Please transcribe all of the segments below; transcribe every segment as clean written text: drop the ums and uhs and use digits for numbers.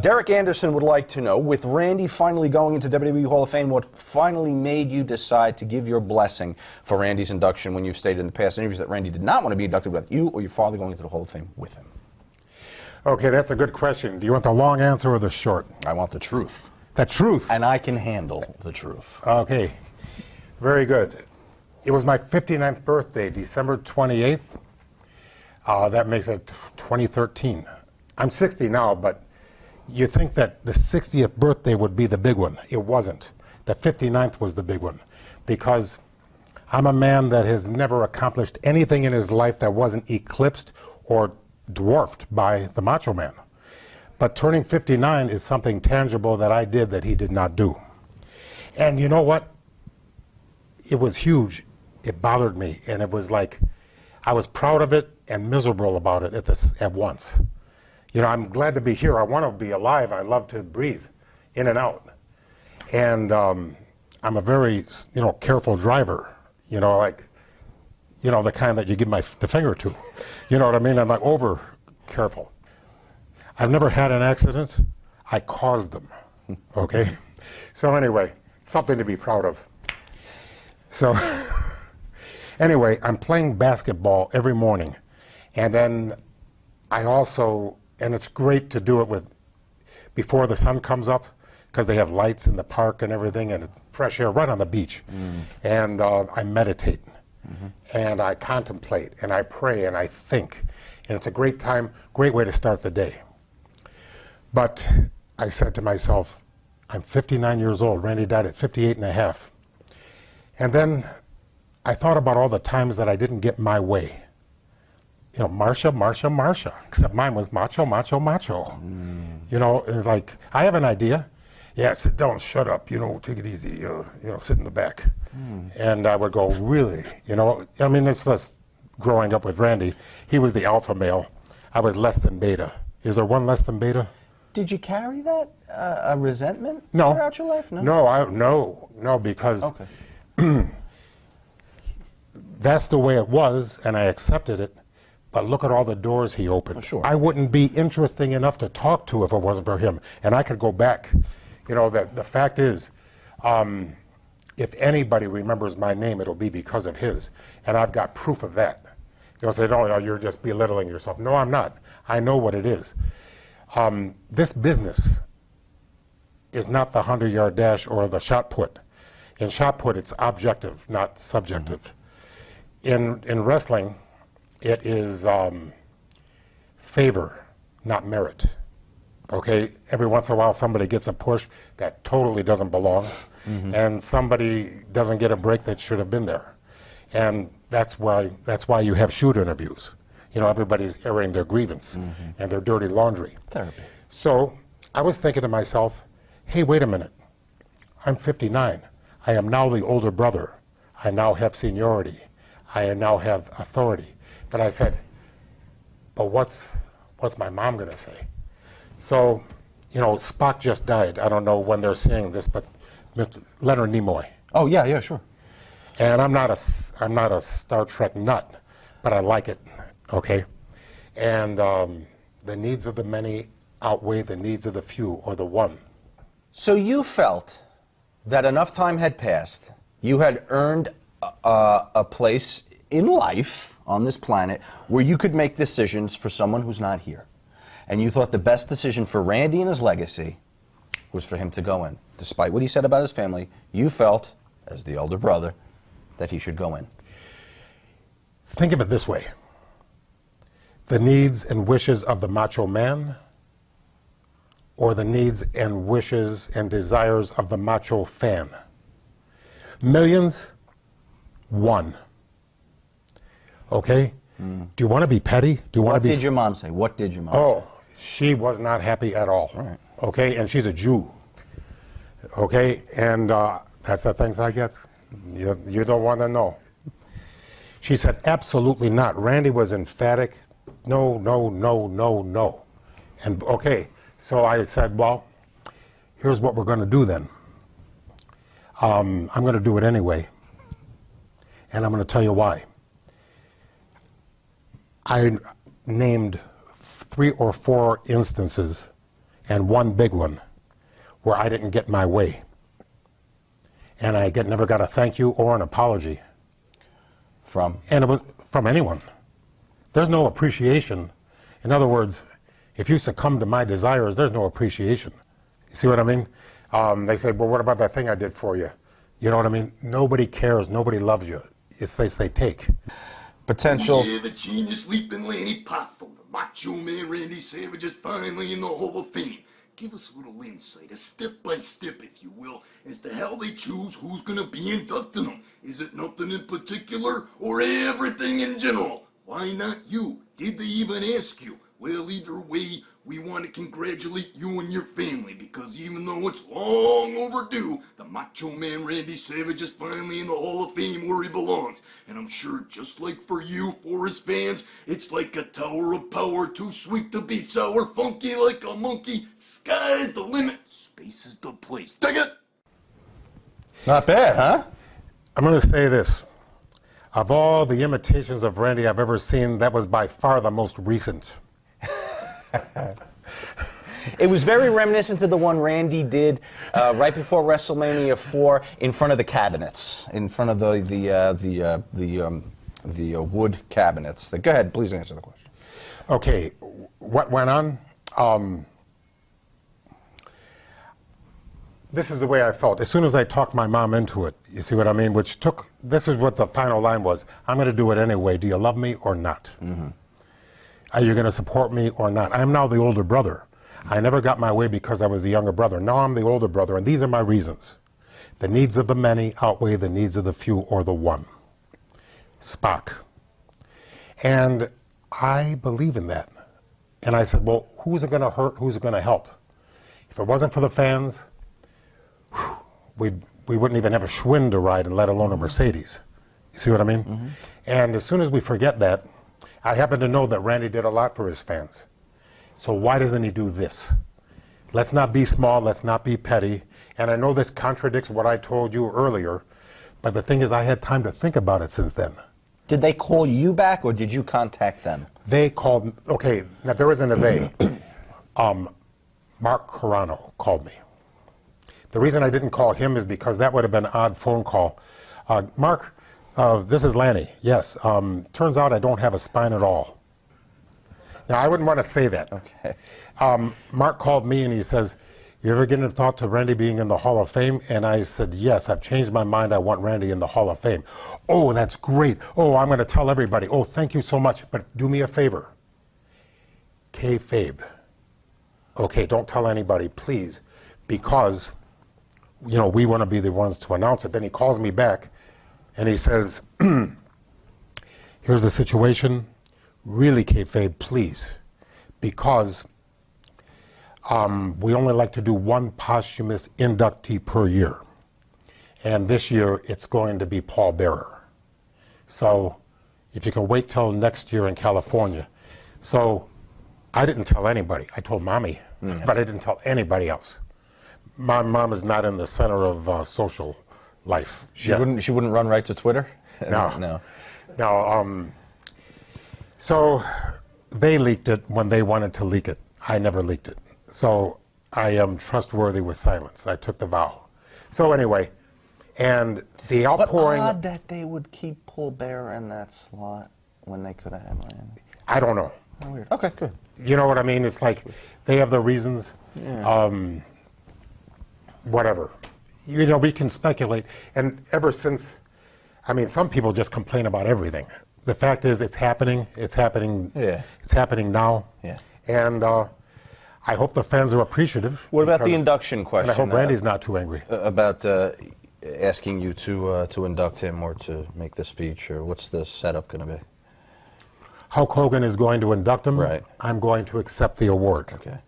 Derek Anderson would like to know, with Randy finally going into WWE Hall of Fame, what finally made you decide to give your blessing for Randy's induction when you've stated in the past interviews that Randy did not want to be inducted with you or your father going into the Hall of Fame with him? Okay, that's a good question. Do you want the long answer or the short? I want the truth. The truth? And I can handle the truth. Okay, very good. It was my 59th birthday, December 28th. That makes it 2013. I'm 60 now, but you think that the 60th birthday would be the big one. It wasn't. The 59th was the big one, because I'm a man that has never accomplished anything in his life that wasn't eclipsed or dwarfed by the Macho Man. But turning 59 is something tangible that I did that he did not do. And you know what? It was huge. It bothered me, and it was like I was proud of it and miserable about it at once. You know, I'm glad to be here. I want to be alive. I love to breathe in and out. And I'm a very, careful driver. Like, the kind that you give the finger to. You know what I mean? I'm like over careful. I've never had an accident. I caused them. Okay? So anyway, something to be proud of. So anyway, I'm playing basketball every morning. And then I also, and it's great to do it before the sun comes up, because they have lights in the park and everything, and it's fresh air right on the beach. And I meditate, and I contemplate, and I pray, and I think. And it's a great time, great way to start the day. But I said to myself, I'm 59 years old. Randy died at 58 and a half. And then I thought about all the times that I didn't get my way. Marsha, Marsha, Marsha. Except mine was macho, macho, macho. It's like, I have an idea. Yeah, sit down, shut up, take it easy, sit in the back. And I would go, really? It's just growing up with Randy. He was the alpha male. I was less than beta. Is there one less than beta? Did you carry that, a resentment No. throughout your life? No, because that's the way it was, and I accepted it. But look at all the doors he opened. Sure. I wouldn't be interesting enough to talk to if it wasn't for him. And I could go back. The fact is, if anybody remembers my name, it'll be because of his. And I've got proof of that. You'll say, no, you're just belittling yourself. No, I'm not. I know what it is. This business is not the 100-yard dash or the shot put. In shot put, it's objective, not subjective. In wrestling, it is favor, not merit. Okay? Every once in a while, somebody gets a push that totally doesn't belong, and somebody doesn't get a break that should have been there. And that's why you have shoot interviews. Everybody's airing their grievance and their dirty laundry. Therapy. So I was thinking to myself, hey, wait a minute. I'm 59. I am now the older brother. I now have seniority. I now have authority. But I said, but what's my mom going to say? So, Spock just died. I don't know when they're seeing this, but Mr. Leonard Nimoy. Oh, yeah, sure. And I'm not a Star Trek nut, but I like it, okay? And the needs of the many outweigh the needs of the few, or the one. So you felt that enough time had passed, you had earned a place in life on this planet where you could make decisions for someone who's not here. And you thought the best decision for Randy and his legacy was for him to go in. Despite what he said about his family, you felt, as the elder brother, that he should go in. Think of it this way. The needs and wishes of the macho man, or the needs and wishes and desires of the macho fan? Millions, one. Okay? Do you want to be petty? Do you want to be... What did your mom say? What did your mom say? Oh, she was not happy at all. Right. Okay? And she's a Jew. Okay? And that's the things I get. You don't want to know. She said, absolutely not. Randy was emphatic. No, no, no, no, no. And okay, so I said, well, here's what we're going to do then. I'm going to do it anyway. And I'm going to tell you why. I named 3 or 4 instances and one big one where I didn't get my way. And I never got a thank you or an apology. From? And it was from anyone. There's no appreciation. In other words, if you succumb to my desires, there's no appreciation. You see what I mean? They say, well, what about that thing I did for you? You know what I mean? Nobody cares. Nobody loves you. It's they take. Potential. Yeah, the genius leaping Lanny Poffo, the Macho Man Randy Savage is finally in the Hall of Fame. Give us a little insight, a step-by-step, if you will, as to how they choose who's going to be inducting them. Is it nothing in particular, or everything in general? Why not you? Did they even ask you? Well, either way, we want to congratulate you and your family, because even though it's long overdue, the Macho Man Randy Savage is finally in the Hall of Fame where he belongs. And I'm sure just like for you, for his fans, it's like a tower of power, too sweet to be sour, funky like a monkey, sky's the limit, space is the place. Take it! Not bad, huh? I'm going to say this. Of all the imitations of Randy I've ever seen, that was by far the most recent. It was very reminiscent of the one Randy did right before WrestleMania 4 in front of the cabinets, in front of the wood cabinets. Go ahead, please answer the question. Okay, what went on? This is the way I felt. As soon as I talked my mom into it, you see what I mean? This is what the final line was. I'm going to do it anyway. Do you love me or not? Mm-hmm. Are you going to support me or not? I am now the older brother. I never got my way because I was the younger brother. Now I'm the older brother, and these are my reasons. The needs of the many outweigh the needs of the few or the one. Spock. And I believe in that. And I said, well, who's it going to hurt? Who's it going to help? If it wasn't for the fans, we wouldn't even have a Schwinn to ride, and let alone a Mercedes. You see what I mean? Mm-hmm. And as soon as we forget that, I happen to know that Randy did a lot for his fans. So why doesn't he do this? Let's not be small, let's not be petty. And I know this contradicts what I told you earlier, but the thing is I had time to think about it since then. Did they call you back, or did you contact them? They called, okay, now there isn't a they. Mark Carano called me. The reason I didn't call him is because that would have been an odd phone call. Mark, this is Lanny. Yes. Turns out I don't have a spine at all. Now, I wouldn't want to say that. Okay. Mark called me and he says, you ever given a thought to Randy being in the Hall of Fame? And I said, yes, I've changed my mind. I want Randy in the Hall of Fame. Oh, that's great. Oh, I'm going to tell everybody. Oh, thank you so much. But do me a favor. Kayfabe. Okay, don't tell anybody, please, because, you know, we want to be the ones to announce it. Then he calls me back. And he says, here's the situation. Really, kayfabe, please. Because we only like to do one posthumous inductee per year. And this year, it's going to be Paul Bearer. So if you can wait till next year in California. So I didn't tell anybody. I told Mommy, but I didn't tell anybody else. My mom is not in the center of social life. She wouldn't run right to Twitter? No. So they leaked it when they wanted to leak it. I never leaked it. So I am trustworthy with silence. I took the vow. So anyway, and the outpouring... But odd that they would keep Paul Bearer in that slot when they could have had Randy. I don't know. Oh, weird. Okay, good. You know what I mean? It's like they have their reasons. Yeah. Whatever. You know, we can speculate. And ever since, I mean, some people just complain about everything. The fact is, it's happening. It's happening. Yeah. It's happening now. Yeah. And I hope the fans are appreciative. What about the induction question? And I hope Randy's not too angry. About asking you to induct him or to make the speech, or what's the setup going to be? Hulk Hogan is going to induct him. Right. I'm going to accept the award. Okay.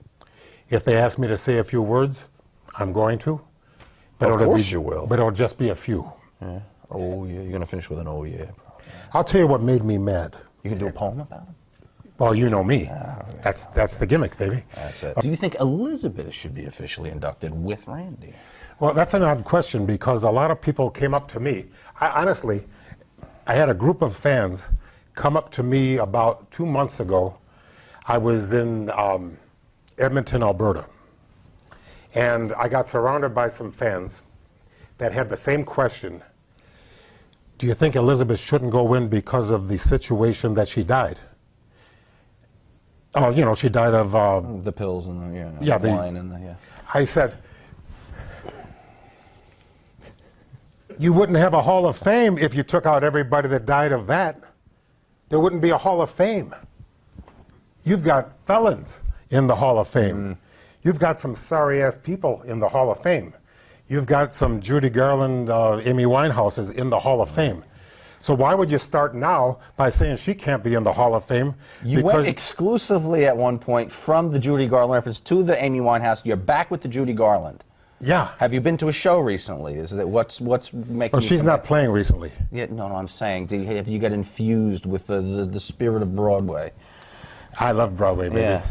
If they ask me to say a few words, I'm going to. But Of course you will. But it'll just be a few. Yeah. Oh, yeah. You're going to finish with an oh, yeah. I'll tell you what made me mad. You can do a poem about him? Well, you know me. That's the gimmick, baby. That's it. Do you think Elizabeth should be officially inducted with Randy? Well, that's an odd question because a lot of people came up to me. Honestly, I had a group of fans come up to me about 2 months ago. I was in Edmonton, Alberta, And I got surrounded by some fans that had the same question. Do you think Elizabeth shouldn't go in because of the situation that she died? Oh, you know, she died of... the pills and the, yeah, the wine and the... Yeah. I said, you wouldn't have a Hall of Fame if you took out everybody that died of that. There wouldn't be a Hall of Fame. You've got felons in the Hall of Fame. You've got some sorry-ass people in the Hall of Fame. You've got some Judy Garland, Amy Winehouses in the Hall of Fame. So why would you start now by saying she can't be in the Hall of Fame? You went exclusively at one point from the Judy Garland reference to the Amy Winehouse. You're back with the Judy Garland. Yeah. Have you been to a show recently? Is that what's making? Well, you she's come not back? playing recently. Yeah, no, I'm saying, have you got infused with the spirit of Broadway? I love Broadway, baby. Yeah.